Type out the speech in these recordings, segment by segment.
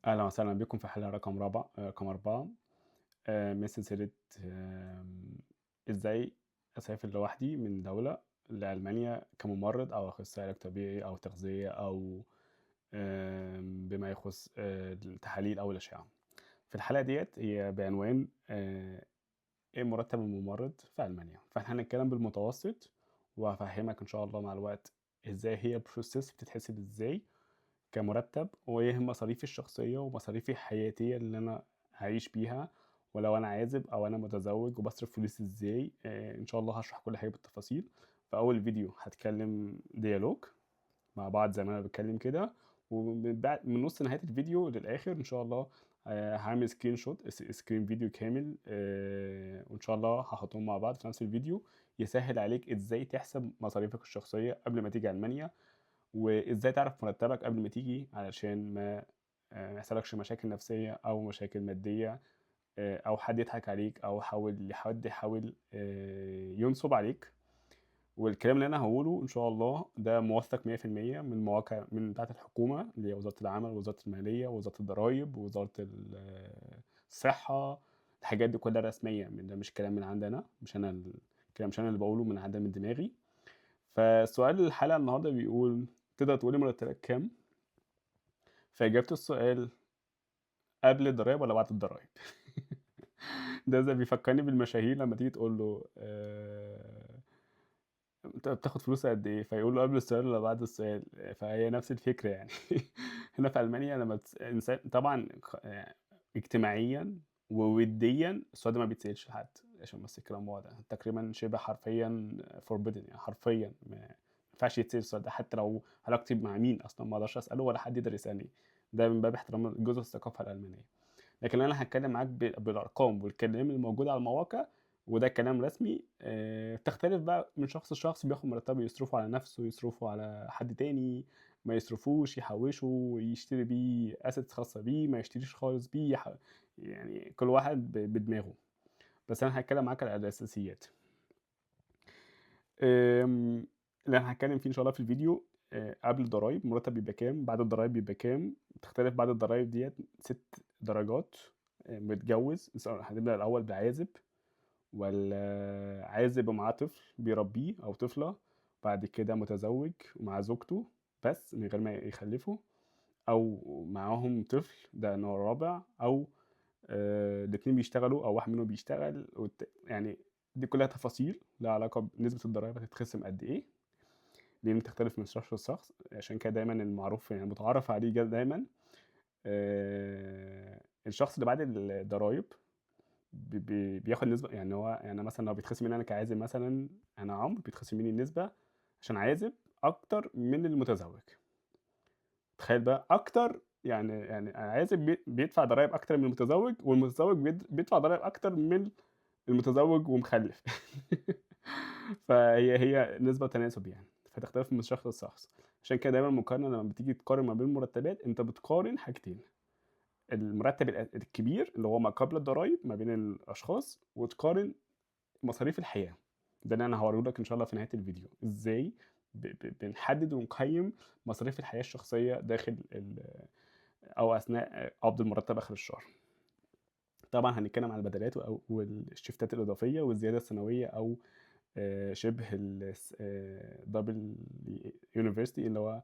أهلا وسهلا بكم في حلقة رقم 4 من سلسلة إزاي أسافر لوحدي من دولة لألمانيا كممرض أو أخصائي علاج طبيعي أو تغذية أو بما يخص التحاليل أو الأشعة. في الحلقة ديت هي بعنوان إيه مرتب الممرض في ألمانيا، فإحنا هنتكلم بالمتوسط وهفهمك إن شاء الله مع الوقت إزاي هي البروسيس بتتحسب إزاي كمرتب، وإيه مصاريفي الشخصية ومصاريفي الحياتية اللي أنا هاعيش بيها، ولو أنا عازب أو أنا متزوج وباصرف فلوسي إزاي. إن شاء الله هاشرح كل حاجة بالتفاصيل. في أول فيديو هاتكلم ديالوج مع بعض زي ما أنا باتكلم كده، من نُص نهاية الفيديو للآخر إن شاء الله هاعمل screen فيديو كامل، وإن شاء الله هاحطهم مع بعض في نفس الفيديو، يسهّل عليك إزاي تحسب مصاريفك الشخصية قبل ما تيجي ألمانيا، وإزاي تعرف مرتبك قبل ما تيجي علشان ما يحصلكش مشاكل نفسية أو مشاكل مادية، أو حد يضحك عليك أو حد يحاول ينصب عليك. والكلام اللي أنا هاقوله إن شاء الله ده موثّق 100% من مواقع من بتاعة الحكومة اللي هي وزارة العمل ووزارة المالية ووزارة الضرايب ووزارة الصحة. الحاجات دي كلها رسمية، ده مش كلام من عندي أنا، مش أنا اللي باقوله من دماغي. فسؤال الحلقة النهارده بيقول: تقدر تقول لي مرتبك كام؟ فإجابة السؤال: قبل الضرايب والّا بعد الضرايب؟ ده زي بيفكّرني بالمشاهير لمّا تيجي تقول له أنت بتاخد فلوس قد إيه؟ فيقول له قبل السؤال والّا بعد السؤال؟ فهي نفس الفكرة يعني. هنا في ألمانيا لمّا إنسان طبعًا اجتماعيًا ووِديًا السؤال ده ما بيتسألش لحد، عشان بس الكلام واضح. تقريبًا شِبه حرفيًا forbidden، يعني حرفيًا ما ينفعش يتسأل السؤال ده، حتى لو علاقتي مع مين أصلًا ما اقدرش أسأله ولا حد يقدر يسألني. ده من باب احترام جزء الثقافة الألمانية. لكن أنا هاتكلم معاك بالأرقام والكلام الموجود على المواقع، وده كلام رسمي. بتختلف بقى من شخص لشخص، بياخد مرتبه يصرفه على نفسه، يصرفه على حد تاني، ما يصرفوش، يحوّشه، يشتري بيه assets خاصة بيه، ما يشتريش خالص بيه، يعني كل واحد بدماغه. بس أنا هاتكلم معاك على الأساسيات. اللي أنا هاتكلم فيه إن شاء الله في الفيديو: قبل الضرايب المرتب بيبقى كام، بعد الضرايب بيبقى كام. بتختلف بعد الضرايب ديّة 6 درجات. متجوّز هنبدأ الأول بعازب، والّا عازب ومعاه طفل بيربيه أو طفلة، بعد كده متزوج ومع زوجته بس من غير ما يخلّفوا، أو معاهم طفل ده نوع رابع، أو الاتنين بيشتغلوا أو واحد منهم بيشتغل يعني دي كلّها تفاصيل ليها علاقة بنسبة الضرايب هتتخصم قد إيه، دي بتختلف من شخص لشخص. عشان كده دايمًا المعروف يعني المتعارف عليه دايمًا الشخص اللي بعد الضرايب بياخد نسبة. يعني هو يعني مثلًا لو بيتخصم منّي أنا كعازب مثلًا، أنا عمرو بيتخصم منّي النسبة عشان عازب أكتر من المتزوج. تخيّل بقى أكتر، يعني عازب بيدفع ضرايب أكتر من المتزوج، والمتزوج بيدفع ضرايب أكتر من المتزوج ومخلّف. هي نسبة وتناسب يعني، فتختلف من شخص لشخص. عشان كده دايمًا المقارنة لمّا بتيجي تقارن ما بين المرتبات، أنت بتقارن حاجتين: المرتب الكبير اللي هو ما قبل الضرايب ما بين الأشخاص، وتقارن مصاريف الحياة. ده اللي أنا هاوريه لك إن شاء الله في نهاية الفيديو، إزاي بنحدد ونقيّم مصاريف الحياة الشخصية داخل أو أثناء قبض المرتب آخر الشهر. طبعًا هنتكلم عن البدلات والشيفتات الإضافية والزيادة السنوية، أو شبه الس double university اللي هو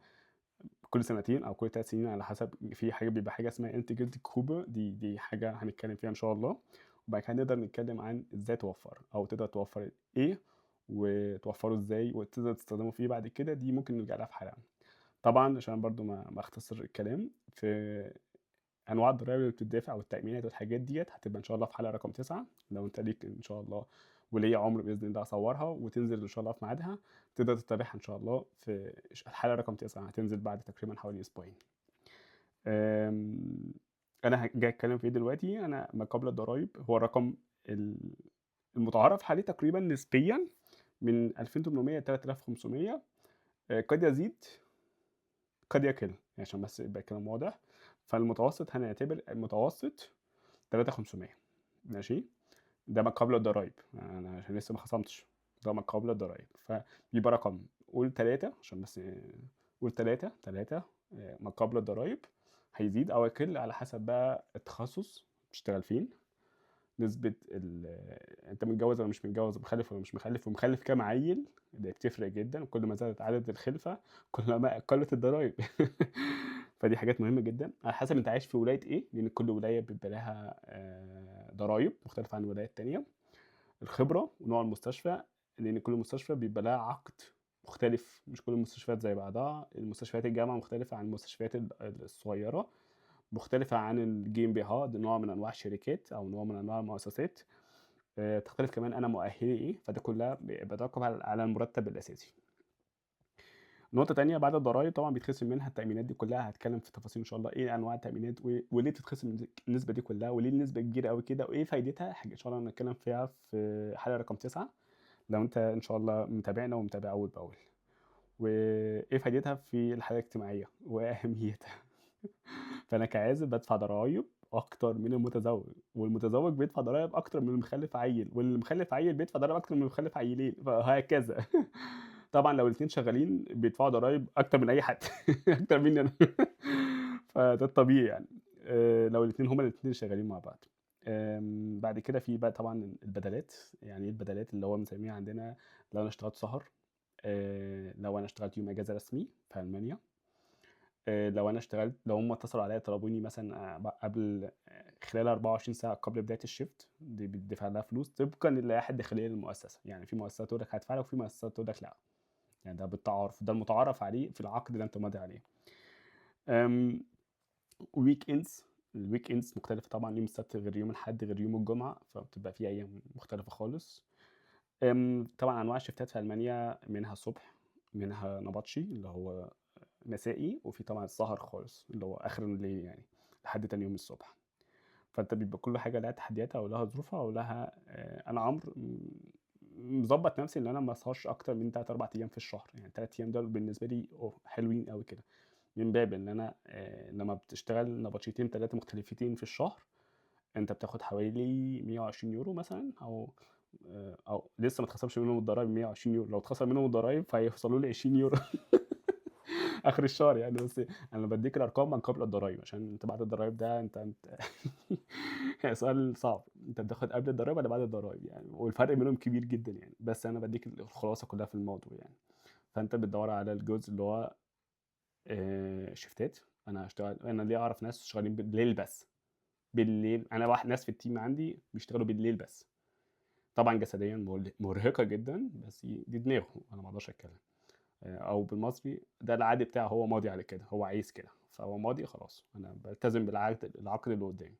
كل سنتين أو كل 3 سنين على حسب. في حاجة بيبقى حاجة اسمها Entgeltgruppe، دي حاجة هنتكلم فيها إن شاء الله. وبعد كده نقدر نتكلم عن إزاي توفّر، أو تقدر توفّر إيه، وتوفّره إزاي، وتقدر تستخدمه في إيه بعد كده. دي ممكن نرجع لها في حلقة. طبعًا عشان برضه ما أختصر الكلام في أنواع الضرايب اللي بتدّفع والتأمينات والحاجات ديّة، هتبقى إن شاء الله في حلقة رقم 9. لو أنت ليك إن شاء الله وليّا عُمر بإذن الله أصوّرها وتنزل إن شاء الله في ميعادها، تقدر تتابعها إن شاء الله في الحلقة رقم 9 هتنزل بعد تقريبًا حوالي أسبوعين. آمم، أنا جاي أتكلم في إيه دلوقتي. أنا ما قبل الضرايب هو الرقم ال المُتعارف عليه تقريبًا نسبيًا من 2800 ل3500. قد يزيد قد يقل، عشان بس يبقى الكلام واضح. فالمتوسط هنعتبر المتوسط 3500، ماشي. ده ما قبل الضرايب، أنا عشان لسه ما خصمتش. ده ما قبل الضرايب، فبيبقى قُل 3 عشان بس قُل 3 ما قبل الضرايب هيزيد أو يقل على حسب بقى التخصص بتشتغل فين، نسبة أنت متجوز ولا مش متجوز، مخلف ولا مش مخلف، ومخلف كام عيل. دي بتفرق جدا، كل ما زادت عدد الخلفة كل ما قلت الضرايب. فدي حاجات مهمة جدا على حسب انت عايش في ولاية ايه، لان كل ولاية بيبقى لها ضرايب مختلفة عن ولايات تانية. الخبرة ونوع المستشفى، لان كل مستشفى بيبقى لها عقد مختلف، مش كل المستشفيات زي بعضها. المستشفيات الجامعة مختلفة عن المستشفيات الصغيرة، مختلفة عن الجي ام بي هاد، نوع من انواع الشركات او نوع من انواع المؤسسات. تختلف كمان انا مؤهلي ايه، فده كلها بيتوقف على المرتب الاساسي. نقطة تانية بعد الضرايب طبعا بيتخصم منها التأمينات دي كلها، هتكلم في تفاصيل ان شاء الله ايه انواع التأمينات وليه بتتخصم النسبة دي كلها، وليه النسبة كبيرة قوي كده، وايه فايدتها، حاجة ان شاء الله هنتكلم فيها في حلقة رقم 9 لو انت ان شاء الله متابعنا ومتابع اول باول. وايه فايدتها في الحياة الاجتماعية واهميتها. فانا كعازب بدفع ضرايب اكتر من المتزوج، والمتزوج بيدفع ضرايب اكتر من المخلف عيل، واللي مخلف عيل بيدفع ضرايب اكتر من المخلف عيلين، فهكذا. طبعا لو الاثنين شغالين بيدفعوا ضرايب اكتر من اي حد. اكتر مني انا. فده الطبيعي يعني. لو الاثنين هما الاثنين شغالين مع بعض. بعد كده في بقى طبعا البدلات. يعني ايه البدلات؟ اللي هو بنسميها عندنا لو انا اشتغلت سهر، لو انا اشتغلت يوم اجازه رسمي في المانيا، لو انا اشتغلت، لو هم اتصلوا عليا طلبوني مثلا قبل خلال 24 ساعه قبل بدايه الشيفت، دي بيدفع لها فلوس طبقا للائحه الداخليه للمؤسسه. يعني في مؤسسات تقول لك هدفع لك، وفي مؤسسات تقول لك لا. يعني ده بالتعارف، ده المتعارف عليه في العقد اللي انت ماضي عليه. ويك اندز، الويك اندز مختلفه طبعا، يوم السبت غير يوم الاحد غير يوم الجمعه، فبتبقى في ايام مختلفه خالص. طبعا انواع الشيفتات في المانيا منها الصبح، منها نبطشي اللي هو مسائي، وفي طبعا السهر خالص اللي هو اخر الليل يعني لحد تاني يوم الصبح. فانت بيبقى كل حاجه لها تحدياتها ولها ظروفها ولها انا عمرو مظبط نفسي ان انا ما اسهرش اكتر من 3 4 ايام في الشهر. يعني 3 ايام دول بالنسبه لي حلوين قوي كده، من باب ان انا لما بتشتغل نبطشيتين 3 مختلفتين في الشهر، انت بتاخد حوالي 120 يورو مثلا، او لسه ما اتخصمش منهم الضرايب. 120 يورو لو اتخصم منهم الضرايب فهيوصلوا لي 20 يورو. اخر الشهر يعني. بس انا بديك الارقام من قبل الضرايب، عشان انت بعد الضرايب ده انت يعني سؤال صعب، انت بتاخد قبل الضرايب ولا بعد الضرايب يعني، والفرق بينهم كبير جدا يعني. بس انا بديك الخلاصه كلها في الموضوع يعني. فانت بتدور على الجزء اللي هو شيفتات. انا هشتغل، انا ليه اعرف ناس شغالين بالليل بس. بالليل انا واحد ناس في التيم عندي بيشتغلوا بالليل بس. طبعا جسديا مرهقه جدا، بس دي دماغه، انا ما اقدرش اتكلم. او بالمصري ده العادي بتاعه، هو ماضي على كده، هو عايز كده، فهو ماضي خلاص، انا بلتزم العقد اللي قدامي.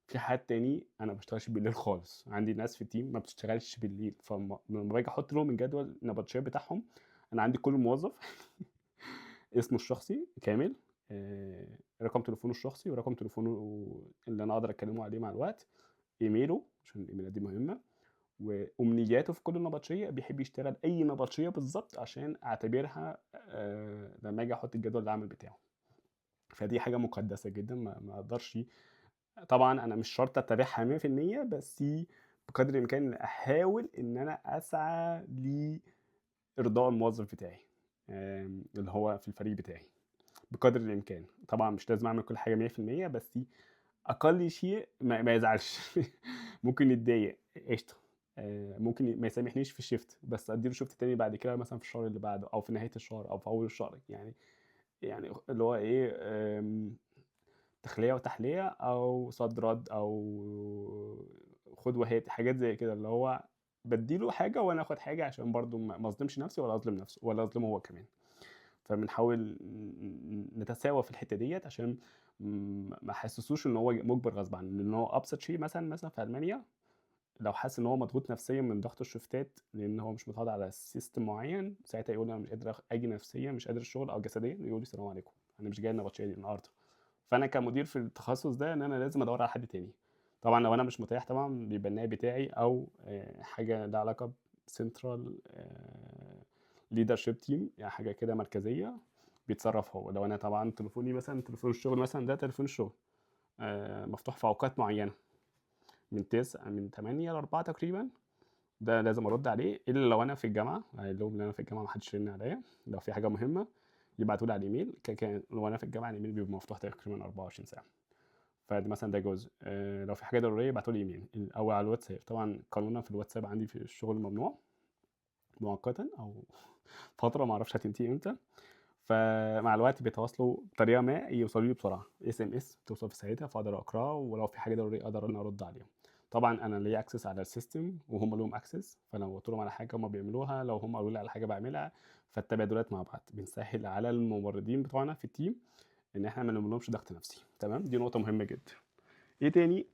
في حد تاني انا ما بشتغلش بالليل خالص، عندي ناس في التيم ما بتشتغلش بالليل، فلما باجي احط لهم الجدول النبطشيه بتاعهم، انا عندي كل موظف اسمه الشخصي كامل، رقم تليفونه الشخصي، ورقم تليفونه اللي انا اقدر اكلمه عليه مع الوقت، ايميله عشان الايميلات دي مهمه، وامنياته في كل نبطشيه بيحب يشتغل اي نبطشيه بالظبط عشان اعتبرها لما اجي احط الجدول العمل بتاعه. فدي حاجه مقدسه جدا، ما اقدرش. طبعا انا مش شرط اتبعها 100%، بس بقدر الامكان احاول ان انا اسعى لارضاء الموظف بتاعي اللي هو في الفريق بتاعي بقدر الامكان. طبعا مش لازم اعمل كل حاجه 100%، بس اقل شيء ما يزعلش. ممكن يتضايق قشطه، ممكن ما يسامحنيش في الشيفت، بس اديله شيفت تاني بعد كده مثلا في الشهر اللي بعده، او في نهايه الشهر، او في اول الشهر يعني. يعني اللي هو ايه، تخليه وتحليه، او صد رد، او خد وهات، حاجات زي كده، اللي هو بديله حاجه وانا اخد حاجه، عشان برضو ما اظلمش نفسي ولا اظلم نفسه ولا اظلمه هو كمان. فبنحاول نتساوى في الحته ديت، عشان ما حسسوش ان هو مجبر غصب عنه. لان هو ابسط شيء مثلا في المانيا، لو حاسس ان هو مضغوط نفسيا من ضغط الشفتات، لان هو مش متعود على سيستم معين، ساعتها يقول انا مش قادر اجي نفسيا، مش قادر الشغل، او جسديا يقول لي السلام عليكم انا مش جاي النبطشيه دي النهارده. فانا كمدير في التخصص ده ان انا لازم ادور على حد تاني. طبعا لو انا مش متاح، طبعا بيبقى النائب بتاعي، او حاجه لها علاقه بسنترال ليدرشيب تيم، يعني حاجه كده مركزيه بيتصرف هو. لو انا طبعا تليفوني مثلا تليفون الشغل مثلا، ده تليفون الشغل مفتوح في اوقات معينه من 8 ل 4 تقريبا، ده لازم ارد عليه، الا لو انا في الجامعه، اقول لهم ان انا في الجامعه ما حدش يرن عليا لو في حاجه مهمه. يبعتوا لي على الإيميل. كان وأنا في الجامعة الإيميل بيبقى مفتوح تقريبًا 24 ساعة. فده مثلًا ده جزء. لو في حاجة ضرورية يبعتوا لي إيميل أو على الواتساب. طبعًا قانونًا في الواتساب عندي في الشغل ممنوع مؤقتًا أو فترة ما أعرفش هتنتهي إمتى. فمع الوقت بيتواصلوا بطريقة ما يوصلوا لي بسرعة، SMS بتوصل في ساعتها فأقدر أقراها، ولو في حاجة ضرورية أقدر إن أنا أرد عليهم. طبعًا أنا ليّا access على السيستم وهم ليهم access، فلو قُلت لهم على حاجة هم بيعملوها، لو هم قالوا لي على حاجة باعملها، فالتبادلات مع بعض بنسهّل على الممرضين بتوعنا في الteam إن إحنا ما نعملهمش ضغط نفسي. تمام، دي نقطة مهمة جدًا. إيه تاني؟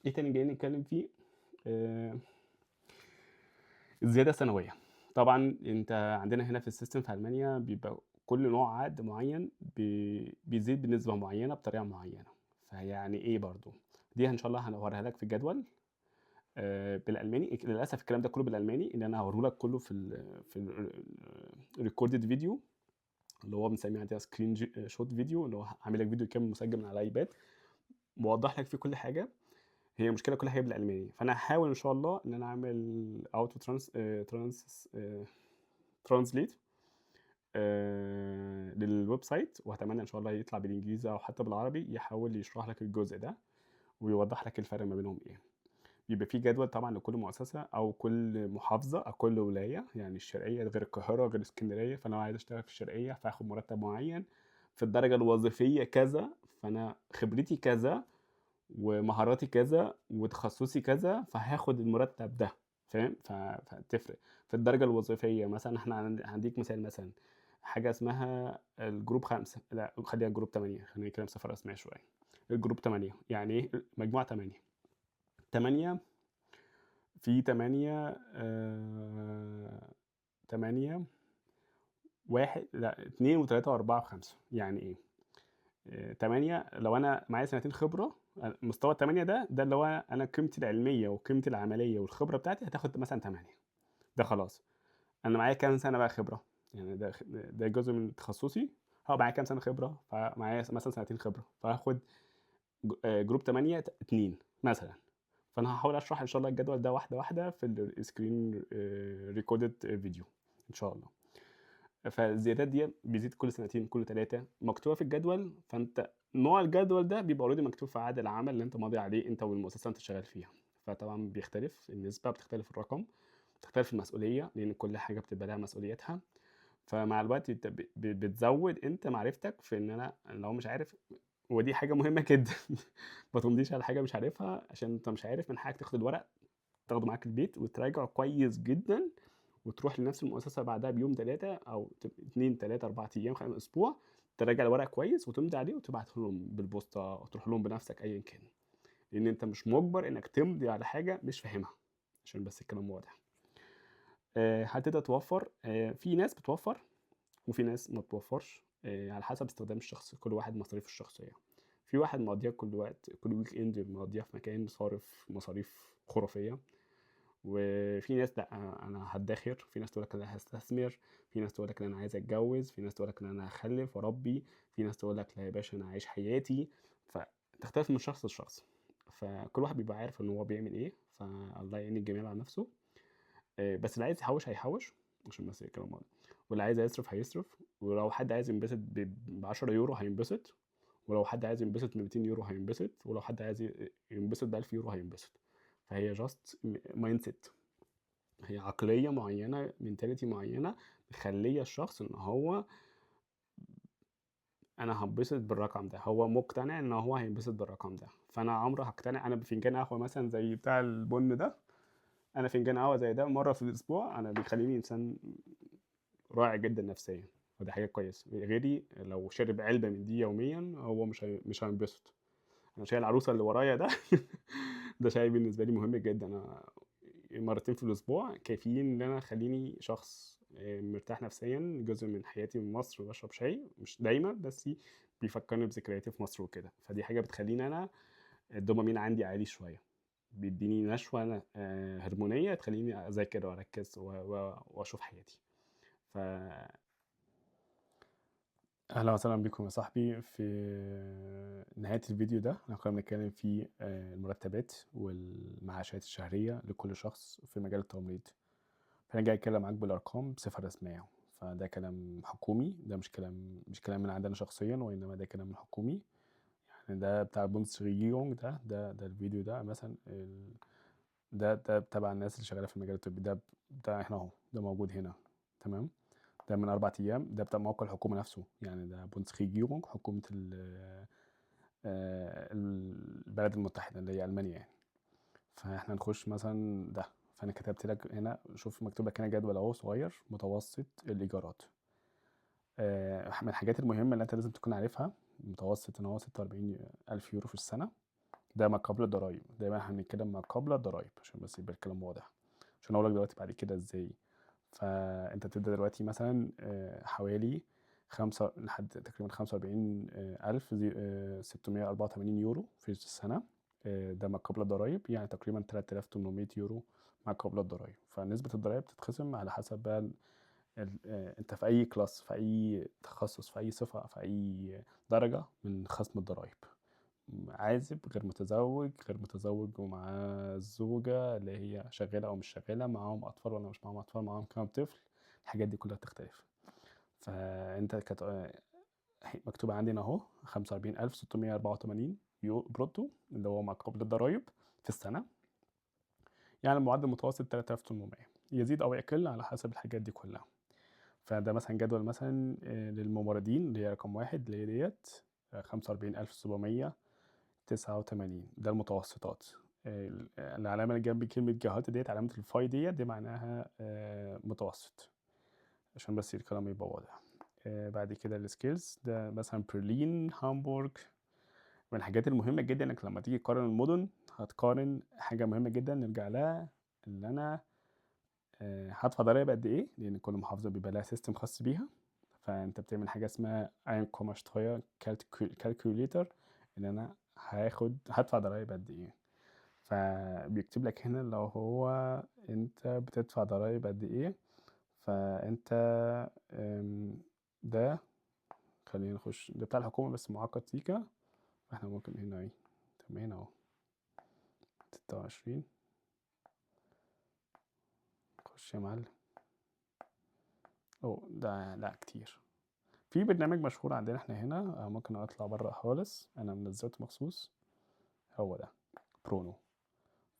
إيه تاني جايين نتكلم فيه؟ آآ الزيادة السنوية. طبعًا أنت عندنا هنا في السيستم في ألمانيا بيبقى كل نوع عقد معيّن بيزيد بنسبة معيّنة بطريقة معيّنة. فيعني إيه برضه؟ دي إن شاء الله هاوريها لك في الجدول بالألماني. للأسف الكلام ده كله بالألماني، إن أنا هاوريه لك كله في recorded video اللي هو بنسميه عندنا screen shot video، اللي هو هاعمل لك فيديو كامل مسجل من على ايباد، موضّح لك فيه كل حاجة. هي المشكلة كل حاجة بالألماني، فأنا هاحاول إن شاء الله إن أنا أعمل auto translate للويب سايت، وأتمنى إن شاء الله يطلع بالإنجليزي أو حتى بالعربي يحاول يشرح لك الجزء ده ويوضح لك الفرق ما بينهم إيه. بيبقى في جدول طبعًا لكل مؤسسة أو كل محافظة أو كل ولاية، يعني الشرقية غير القاهرة غير إسكندرية، فأنا لو عايز أشتغل في الشرقية فهاخد مرتب معين في الدرجة الوظيفية كذا، فأنا خبرتي كذا ومهاراتي كذا وتخصصي كذا، فهاخد المرتب ده. فاهم؟ فتفرق. في الدرجة الوظيفية مثلًا إحنا هادّيك مثال مثلًا، حاجة اسمها الجروب 5، لأ خلّيها الجروب 8، خلّيني كده مسافر أسمع شوية. الجروب 8 يعني إيه؟ مجموعة 8. 8 في 8 8 1 لأ 2 و3 و4 و5. يعني إيه؟ 8 لو أنا معايا سنتين خبرة، مستوى ال8 ده اللي هو أنا قيمتي العلمية وقيمتي العملية والخبرة بتاعتي هتاخد مثلًا 8. ده خلاص. أنا معايا كام سنة بقى خبرة؟ يعني ده جزء من تخصصي. معايا كام سنة خبرة؟ فمعايا مثلًا سنتين خبرة، فهاخد جروب 8 2 مثلًا. فأنا هاحاول أشرح إن شاء الله الجدول ده واحدة واحدة في الscreen recorded video إن شاء الله. فالزيادات ديّة بيزيد كل سنتين، كل 3 مكتوبة في الجدول، فأنت نوع الجدول ده بيبقى already مكتوب في عقد العمل اللي أنت ماضي عليه أنت والمؤسسة اللي أنت شغال فيها. فطبعًا بيختلف النسبة، بتختلف الرقم، بتختلف المسؤولية، لإن كل حاجة بتبقى لها مسؤوليتها. فمع الوقت أنت بتزوّد أنت معرفتك في إن أنا لو مش عارف، ودي حاجة مهمة جدًا. ما تمضيش على حاجة مش عارفها عشان أنت مش عارف، من حقك تاخد الورق تاخده معاك البيت وتراجعه كويس جدًا، وتروح لنفس المؤسسة بعدها بيوم 3 أو 2، 3، 4 أيام، أسبوع، تراجع الورق كويس وتمضي عليه وتبعته لهم بالبوسطة أو تروح لهم بنفسك أيًا كان. لإن أنت مش مُجبر إنك تمضي على حاجة مش فاهمها، عشان بس الكلام واضح. هتقدر توفّر. في ناس بتوفّر وفي ناس ما بتوفّرش، على حسب استخدام الشخص، كل واحد مصاريفه الشخصية. في واحد مقضّيها كل وقت، كل weekend مقضّيها في مكان صارف مصاريف خرافية. وفي ناس لأ، أنا هادّخر، في ناس تقول لك أنا هاستثمر، في ناس تقول لك إن أنا عايز أتجوّز، في ناس تقول لك إن أنا هاخلّف وأربّي، في ناس تقول لك لا يا باشا أنا عايش حياتي. فتختلف من شخص لشخص. فكل واحد بيبقى عارف إن هو بيعمل إيه، فالله يعين الجميع على نَفْسه. بس اللي عايز يحوّش هيحوّش عشان بس الكلام واضح، واللي عايز يصرف هيصرف، ولو حد عايز ينبسط ب10€ هينبسط، ولو حد عايز ينبسط ب200€ هينبسط، ولو حد عايز ينبسط ب1000€ هينبسط. فهي just mindset، هي عقلية معيّنة mentality معيّنة مخلية الشخص إن هو أنا هاتبسط بالرقم ده، هو مقتنع إن هو هينبسط بالرقم ده. فأنا عمري هاقتنع أنا بفنجان قهوة مثلًا زي بتاع البُن ده، أنا فنجان قهوة زي ده مرّة في الأسبوع أنا بيخلّيني إنسان رائع جدًا نفسيًا، ودي حاجة كويسة. غيري لو شرب علبة من دي يوميًا هو مش هينبسط. أنا شاي العروسة اللي ورايا ده ده شاي بالنسبة لي مهم جدًا. أنا مرتين في الأسبوع كافيين إن أنا يخلّيني شخص مرتاح نفسيًا. جزء من حياتي من مصر باشرب شاي، مش دايمًا بس بيفكّرني بذكرياتي في مصر وكده. فدي حاجة بتخلّيني أنا الدوبامين عندي عالي شوية، بيدّيني نشوة هرمونية تخلّيني أذاكر وأركّز وأشوف حياتي. ف أهلا وسهلا بكم يا صاحبي في نهاية الفيديو ده. احنا كنا بنتكلم في المرتبات والمعاشات الشهرية لكل شخص في مجال التمريض. فأنا جاي أتكلم معاك بالأرقام بصفة رسمية. فده كلام حكومي، ده مش كلام من عندنا شخصيًا، وإنما ده كلام حكومي. يعني ده بتاع Bundesregierung، ده الفيديو ده مثلًا ده تبع الناس اللي شغالة في المجال الطبي، ده إحنا أهو، ده موجود هنا، تمام؟ ده من 4 أيام، ده بتاع موقع الحكومة نفسه، يعني ده Bundesregierung، حكومة البلد المتحدة اللي هي ألمانيا يعني. فإحنا نخش مثلًا ده، فأنا كتبت لك هنا، شوف مكتوب لك هنا جدول أهو صغير، متوسط الإيجارات. من الحاجات المهمة اللي أنت لازم تكون عارفها، متوسط إن هو 46,000 يورو في السنة، ده ما قبل الضرايب. دايمًا إحنا بنتكلم ما قبل الضرايب عشان بس يبقى الكلام واضح، عشان أقول لك دلوقتي بعد كده إزاي. فأنت بتبدأ دلوقتي مثلًا حوالي لحد تقريبًا 45,000 684 يورو في السنة، ده ما قبل الضرايب، يعني تقريبًا 3,800 يورو ما قبل الضرايب. فنسبة الضرايب بتتخصم على حسب بقى أنت في أي class، في أي تخصص، في أي صفة، في أي درجة من خصم الضرايب. عازب، غير متزوج ومعاه زوجة اللي هي شغالة أو مش شغالة، معاهم أطفال ولا مش معاهم أطفال، معاهم كام طفل، الحاجات دي كلها بتختلف. فأنت مكتوب عندنا أهو 45,684 بروتو، اللي هو ما قبل الضرايب في السنة، يعني المعدل المتوسط 3,800، يزيد أو يقل على حسب الحاجات دي كلها. فده مثلا جدول مثلا للممرضين اللي هي رقم 1 اللي هي ديت 45,789، ده المتوسطات. العلامة اللي جنب كلمة جهات ديت، علامة الفاي دي معناها متوسط، عشان بس الكلام يبقى واضح. بعد كده السكيلز، ده مثلا برلين، هامبورغ. من الحاجات المهمة جدا انك لما تيجي تقارن المدن، هتقارن حاجة مهمة جدا نرجع لها، اللي انا هدفع ضرايب قد ايه، لان كل محافظة بيبقى لها سيستم خاص بيها. فانت بتعمل حاجة اسمها Einkommensteuer Calculator، ان انا هدفع ضرايب قد ايه. فبيكتب لك هنا لو هو انت بتدفع ضرايب قد ايه. فانت ده، خلينا نخش، ده بتاع الحكومة بس معقد سيكا. فاحنا ممكن هنا ايه، تمام، هنا اهو 26، خش يا معلم. ده لا كتير. في برنامج مشهور عندنا احنا هنا، ممكن اطلع بره خالص، انا منزلته مخصوص، هو ده برونو.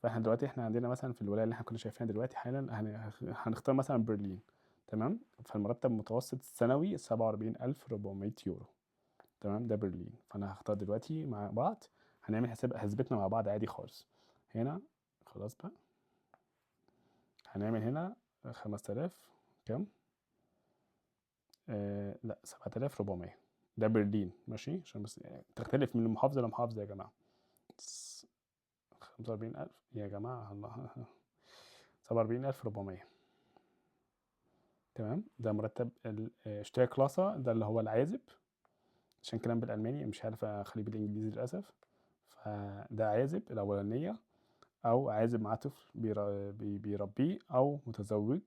فاحنا دلوقتي عندنا مثلا في الولايه اللي احنا كنا شايفينها دلوقتي حالا، هنختار مثلا برلين، تمام. فالمرتب المتوسط السنوي 47,400 يورو، تمام، ده برلين. فانا هختار دلوقتي مع بعض، هنعمل حسبتنا مع بعض عادي خالص. هنا خلاص بقى، هنعمل هنا 5000 كام، لا 7400، ده برلين، ماشي، عشان بس تختلف من محافظة لمحافظة يا جماعة. 45,000 يا جماعة، الله 47,400، تمام. ده مرتب اشتراك كلاسة، ده اللي هو العازب، عشان كلام بالألماني مش عارف أخليه بالإنجليزي للأسف. فده عازب الأولانية، أو عازب معاه طفل بيربيه، أو متزوج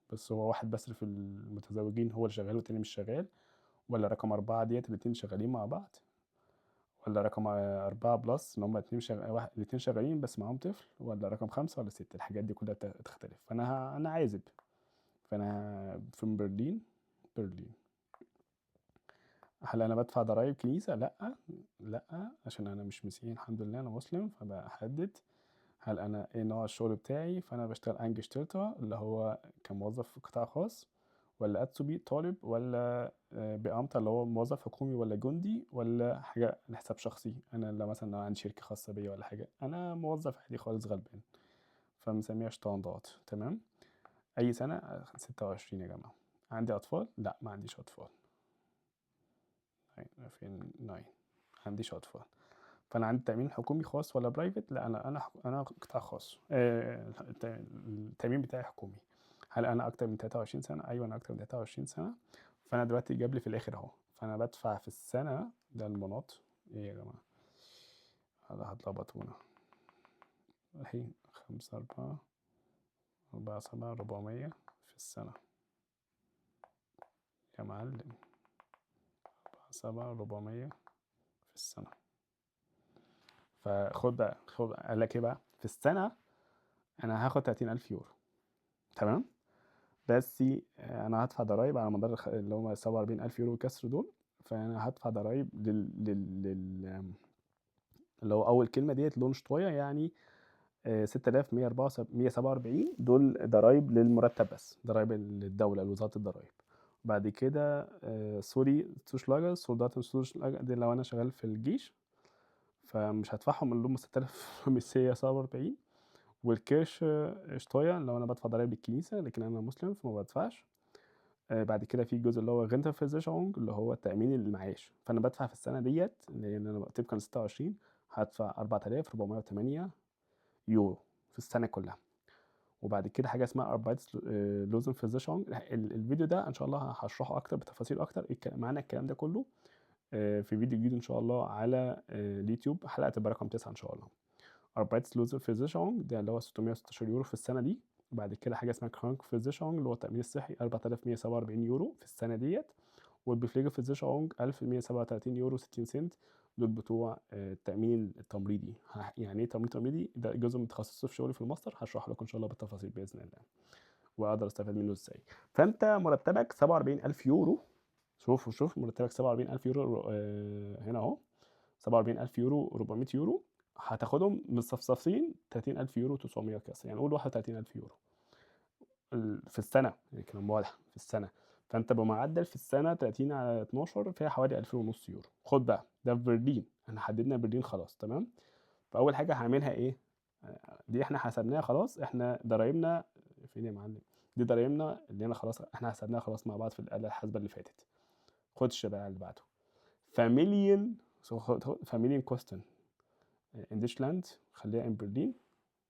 بس هو واحد بس في المتزوجين هو اللي شغال والتاني مش شغال، ولا رقم 4 ديت الاتنين شغالين مع بعض، ولا رقم 4 بلس إن هما الاتنين شغالين بس معاهم طفل، ولا رقم 5 ولا 6، الحاجات دي كلها بتختلف. فأنا عازب، فأنا في برلين. هل أنا بدفع ضرايب كنيسة؟ لأ، لأ، عشان أنا مش مسيحي الحمد لله، أنا مسلم. فبحدد هل أنا إيه نوع الشغل بتاعي، فأنا بشتغل أنجشتلتر اللي هو كموظف في قطاع خاص، ولا أتسوبي طالب، ولا بأمتر اللي هو موظف حكومي، ولا جندي، ولا حاجة لحساب شخصي. أنا لو مثلا عندي شركة خاصة بيا ولا حاجة، أنا موظف عادي خالص غلبان، فمسميها شتاندات، تمام. أي سنة 26 يا جماعة. عندي أطفال؟ لأ، ما عنديش أطفال. 2009 ما عنديش أطفال. فأنا عندي تأمين حكومي خاص ولا برايفت؟ لا، أنا قطاع خاص. التأمين بتاعي حكومي. هل أنا أكتر من 23 سنة؟ أيوه، أنا أكتر من 23 سنة. فأنا دلوقتي جاب لي في الآخر أهو، فأنا بدفع في السنة، ده المناط إيه يا جماعة؟ هتلخبطونا أهي، 5,447 في السنة يا معلم، 4,400 في السنة. فخد بقى، قال لك إيه بقى في السنة؟ أنا هاخد 30,000 يورو، تمام. بس أنا هادفع ضرايب على مدار اللي هم 47,000 يورو كسر دول، فأنا هادفع ضرايب اللي هو أول كلمة ديّة Lohnsteuer يعني 6147 دول ضرايب للمرتب بس، ضرايب الدولة لوزارة الضرايب. وبعد كده sorry Zuschläge Soldatenzuschläge دي لو أنا شغال في الجيش، فمش هادفعهم اللي هم 6547. والKirchensteuer لو أنا بادفع ضرايب للكنيسة، لكن أنا مسلم فما بادفعش. بعد كده في الجزء اللي هو Rentenversicherung اللي هو تأمين المعاش، فأنا بادفع في السنة ديّة لإن أنا طبقًا ل26 هادفع 4408 يورو في السنة كلها. وبعد كده حاجة اسمها Arbeitslosenversicherung. الفيديو ده إن شاء الله هاشرحه أكتر بتفاصيل أكتر معنى الكلام ده كله في فيديو جديد إن شاء الله على اليوتيوب، حلقة تبقى رقم 9 إن شاء الله. Arbeitslosenversicherung ده اللي هو 616 يورو في السنة دي. وبعد كده حاجة اسمها Krankenversicherung اللي هو التأمين الصحي 4147 يورو في السنة ديّة. والBepflegeversicherung 1137 يورو 60 سنت دول بتوع التأمين التمريضي. يعني إيه تأمين تمريضي؟ ده جزء من تخصصي في شغلي في الماستر، هاشرحه لكم إن شاء الله بالتفاصيل بإذن الله، وأقدر أستفاد منه إزاي. فأنت مرتبك 47,000 يورو. شوف مرتبك 47,000 يورو هنا أهو 47,000 يورو 400 يورو هتاخدهم مصفصفين 30,000 يورو 900 كسر، يعني قول 31,000 يورو في السنة، يعني كلام واضح في السنة. فأنت بمعدل في السنة 30 على 12 فيها حوالي 2,500 يورو. خد بقى ده في برلين، احنا حددنا برلين خلاص تمام. فأول حاجة هعملها إيه؟ دي احنا حسبناها خلاص، احنا ضرايبنا فين يا معلم؟ دي ضرايبنا اللي انا خلاص احنا حسبناها خلاص مع بعض في الآلة الحاسبة اللي فاتت. خدش بقى اللي بعده. فاميليان كوستن ان ديشلاند، خليها ان برلين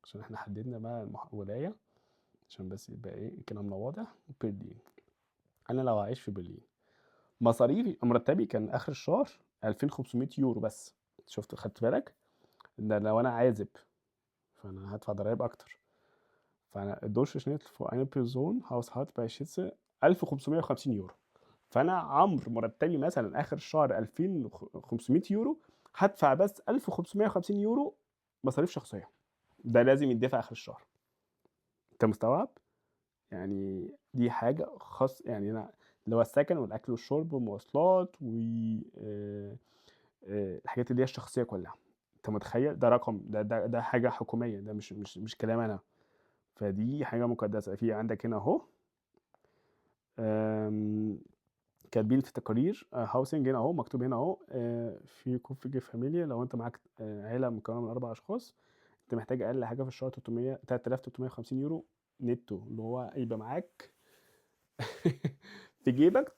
عشان احنا حددنا بقى الولاية، عشان بس يبقى ايه كلامنا واضح. برلين، انا لو هعيش في برلين مصاريفي مرتبي كان اخر الشهر 2500 يورو بس. شفت خدت بالك؟ ده لو انا عازب فانا هدفع ضرايب اكتر. فانا الدوششنيت für eine Person Haushalt bei Schätze 1550 يورو. فانا عمرو مرتبي مثلا اخر الشهر 2500 يورو، هدفع بس 1550 يورو مصاريف شخصيه. ده لازم يدفع اخر الشهر. انت مستوعب؟ يعني دي حاجه خاص، يعني انا اللي هو السكن والاكل والشرب والمواصلات و الحاجات اللي هي الشخصيه كلها. انت متخيل؟ ده رقم، ده حاجه حكوميه، ده مش كلام انا. فدي حاجه مقدسه. في عندك هنا اهو كاتبين في تقارير هاوسنج هنا اهو، مكتوب هنا اهو في كوفيج فاميليا لو انت معاك عيله مكونه من 4 اشخاص، انت محتاج اقل حاجه في الشهر 3350 يورو نتو، اللي هو يبقى معاك في جيبك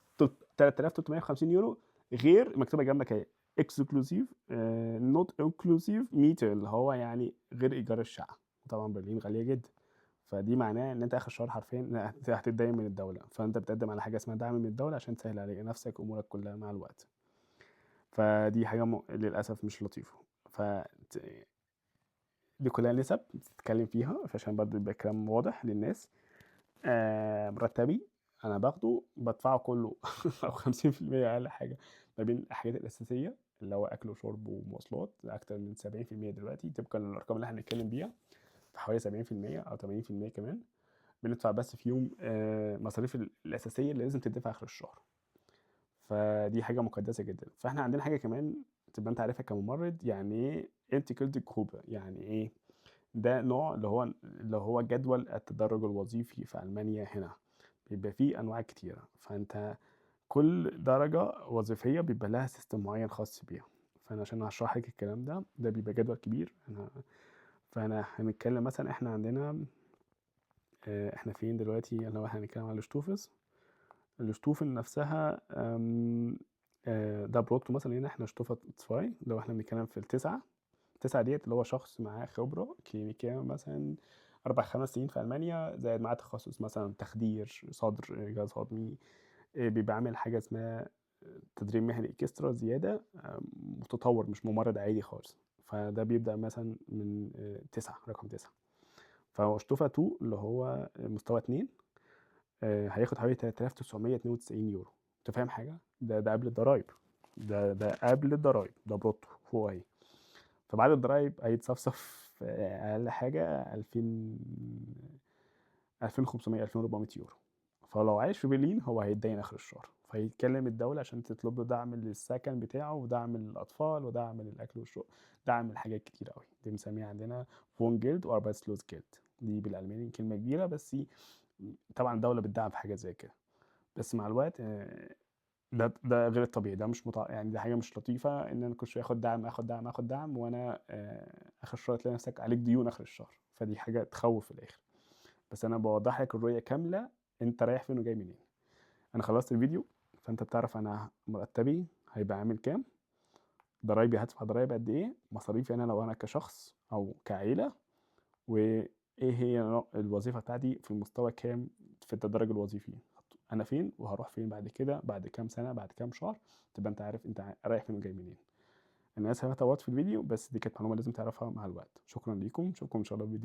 3350 يورو غير مكتوبه جنبك اهي اكسكلوسيف نوت انكلوسيف ميتر، اللي هو يعني غير ايجار الشقه. طبعا برلين غاليه جدا، فدي معناه ان انت اخر الشهر حرفيا هتتدين من الدوله، فانت بتقدم على حاجه اسمها دعم من الدوله عشان تسهل عليك نفسك امورك كلها مع الوقت. فدي حاجه للاسف مش لطيفه. ف دي كلها نسب بتتكلم فيها عشان برضه يبقى الكلام واضح للناس. مرتبي انا باخده بدفعه كله او 50% اقل حاجه ما بين الحاجات الاساسيه اللي هو اكل وشرب ومواصلات، اكتر من 70% دلوقتي طبقا للارقام اللي احنا بنتكلم بيها، حوالي 70% او 80% كمان بندفع بس فيهم مصاريف الاساسيه اللي لازم تدفع اخر الشهر. فدي حاجه مقدسه جدا. فاحنا عندنا حاجه كمان تبقى انت عارفها كممرض، يعني ايه انتيكلد جروبه؟ يعني ايه؟ ده نوع اللي هو جدول التدرج الوظيفي في المانيا. هنا بيبقى فيه انواع كتيره، فانت كل درجه وظيفيه بيبقى لها سيستم معين خاص بيها. فانا عشان هشرح لك الكلام ده بيبقى جدول كبير. فانا هنتكلم مثلا احنا عندنا احنا فين دلوقتي؟ لو احنا هنتكلم على الشتوفس، الشتوفن نفسها ده بروتو مثلا. هنا احنا شتوفة 2 لو احنا بنتكلم في التسعة ديت اللي هو شخص معاه خبرة كلينيكية مثلا 4-5 سنين في ألمانيا، زائد معاه تخصص مثلا تخدير صدر جهاز هضمي، بيبقى عامل حاجة اسمها تدريب مهني اكسترا زيادة، متطور مش ممرض عادي خالص. فده بيبدأ مثلا من 9 رقم 9. فهو شتوفة 2 اللي هو مستوى 2 هياخد حوالي 3992 يورو. انت فاهم حاجه؟ ده قبل الضرايب، ده قبل الضرايب، ده بروتو فوق اهي. فبعد الضرايب هيتصفصف اقل حاجه 2000 2500 2400 يورو. فلو عايش في برلين هو هيتدين آخر الشهر، فهيكلم الدولة عشان تطلب له دعم للسكن بتاعه، ودعم للأطفال، ودعم للأكل والشرب، دعم لحاجات كتير أوي، دي بنسميها عندنا Wohngeld وArbeitslosengeld، دي بالألماني كلمة كبيرة، بس طبعًا الدولة بتدعم في حاجة زي كده، بس مع الوقت ده غير الطبيعي، ده مش يعني دي حاجة مش لطيفة إن أنا كل شوية آخد دعم، آخد دعم، آخد دعم، وأنا آخر الشهر تلاقي نفسك عليك ديون آخر الشهر، فدي حاجة تخوّف في الآخر. بس أنا باوضّح لك الرؤية كاملة أنت رايح فين وجاي منين. أنا خلّصت الفيديو، فأنت بتعرف أنا مرتبي هيبقى عامل كام، ضرايبي هادفع ضرايب قد إيه، مصاريفي أنا لو أنا كشخص أو كعيلة، وإيه هي الوظيفة بتاعتي في المستوى كام في التدرج الوظيفي، أنا فين وهاروح فين بعد كده، بعد كام سنة، بعد كام شهر، تبقى أنت عارف أنت رايح فين وجاي منين. أنا آسف إن أنا طوّلت في الفيديو، بس دي كانت معلومة لازم تعرفها مع الوقت. شكرًا ليكم، أشوفكم إن شاء الله في فيديو